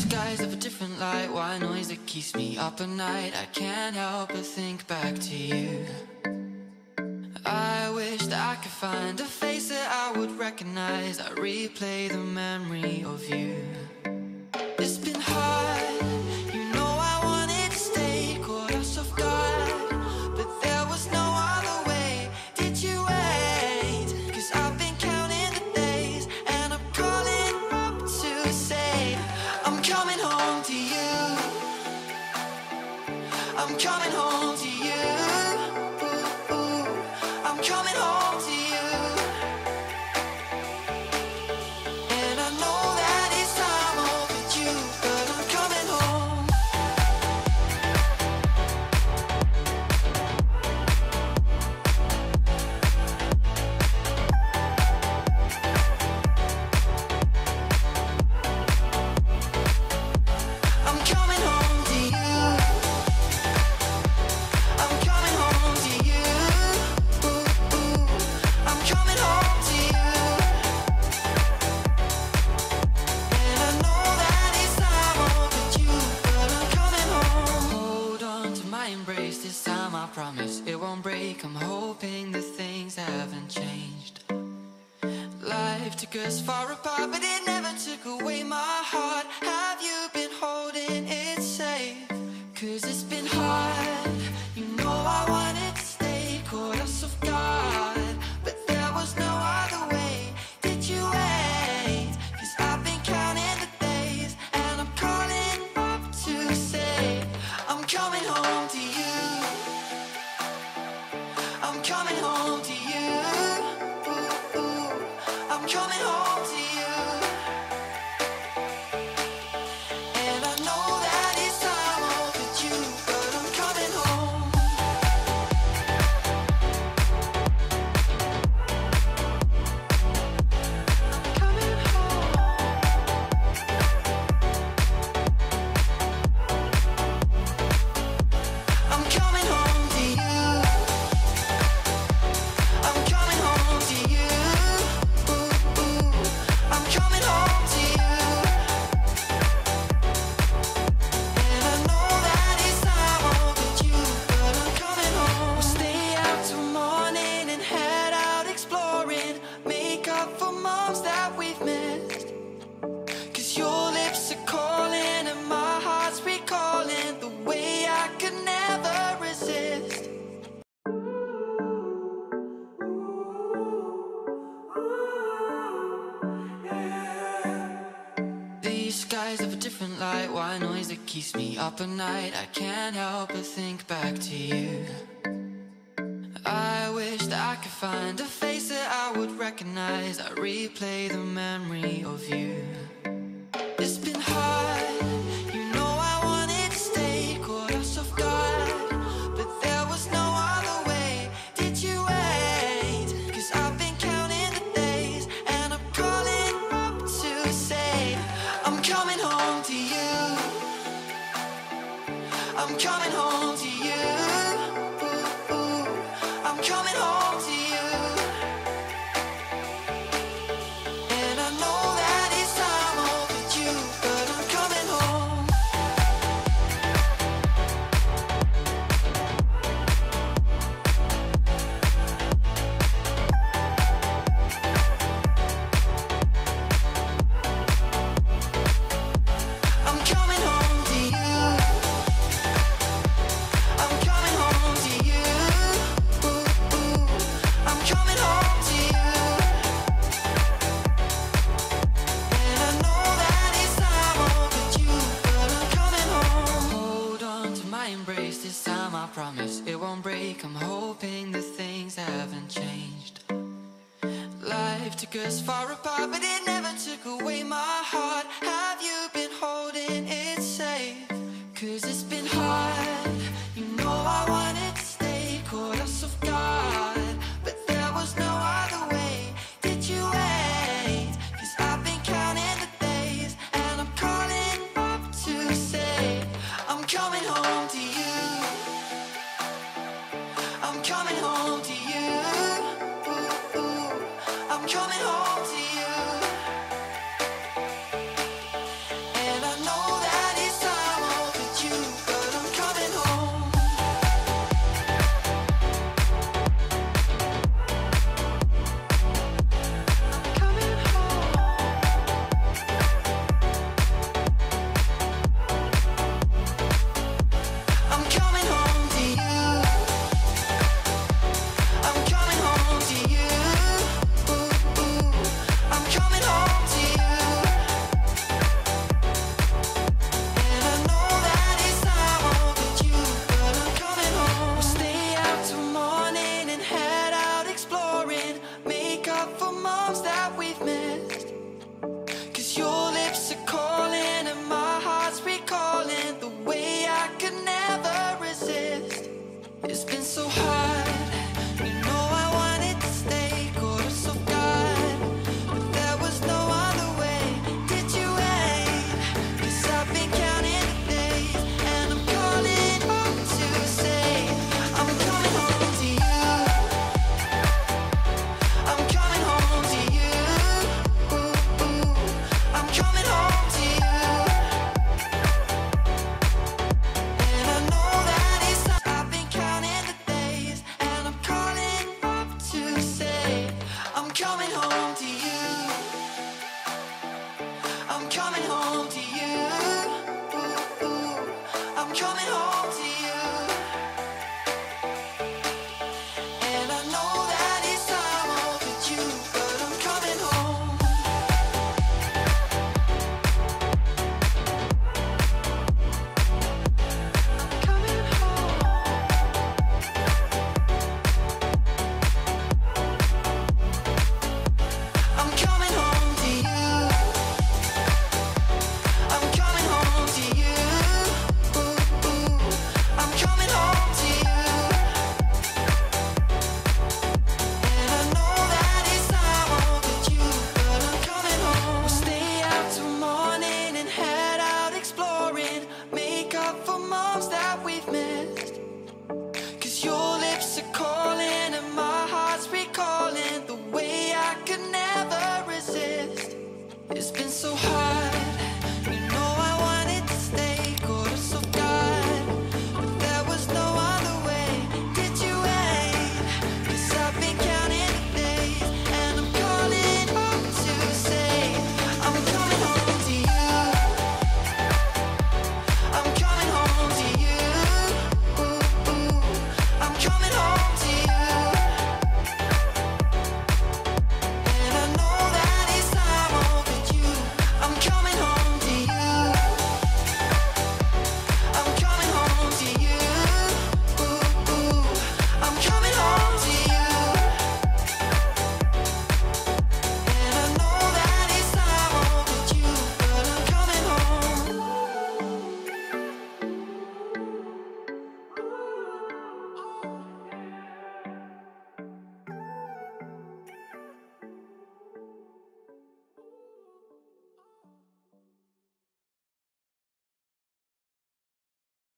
skies of a different light, white noise that keeps me up at night. I can't help but think back to you. I wish that I could find a face that I would recognize. I replay the memory of you. It's been hard, you know I wanted to stay, caught us off guard, but there was no other way. Did you wait? 'Cause I've been counting the days, and I'm calling up to say I'm coming home to you. I'm coming home to you. I'm coming home to you. And I know that it's time overdue, but I'm coming home. I'm coming home to you. I'm coming home to you. I'm coming home to you. And I know that it's time overdue, but I'm coming home. Hold on to my embrace this time, I promise it won't break. I'm hoping that things haven't changed. Life took us far apart, but it never took away my heart. Have you been holding it safe? 'Cause it's been hard, you know I wanted to stay, caught us off guard, but there was no other way. Did you wait? 'Cause I've been counting the days, and I'm calling up to say I'm coming home to you. I'm coming home to you. I'm coming home to you. And I know that it's time overdue, but I'm coming home. Coming home. I'm coming home to you. I'm coming home to you. I'm coming home to you. And I know that it's time overdue, but I'm coming home. We'll stay out till morning and head out exploring, make up for moms that we've missed. 'Cause your lips are calling and my heart's recalling the way I could never resist. These skies have a different light, white noise that keeps me up at night. I can't help but think back to you. I wish that I could find a face that I would recognize. I replay the memory of you. It's been hard, you know I wanted to stay, caught us off guard, but there was no other way. Did you wait? 'Cause I've been counting the days, and I'm calling up to say I'm coming home to you. I'm coming home to you. I'm coming home to you. And I know that it's time overdue, but I'm coming home. I'm coming home to you. I'm coming home to you. I'm coming home to you. And I know that it's time overdue, but I'm coming home. Hold on to my embrace this time, I promise it won't break. I'm hoping that things haven't changed. Life took us far apart, but it never took away my heart. Have you been holding it safe? 'Cause it's been hard, you know I wanted to stay, caught us off guard, but there was no other way. Did you wait? 'Cause I've been counting the days, and I'm calling up to say I'm coming home to you. I'm coming home to you. I'm coming home to you. times that we've missed. 'Cause your lips are calling and my heart's recalling the way I could never resist. It's been so hard, you know I wanted to stay, caught us off guard, but there was no other way. Did you wait? 'Cause I've been counting the days, and I'm calling home to say I'm coming home to you. I'm coming home to you. I'm coming home to you. And I know that it's not. I've been counting the days, and I'm calling up to say I'm coming home to you. I'm coming home.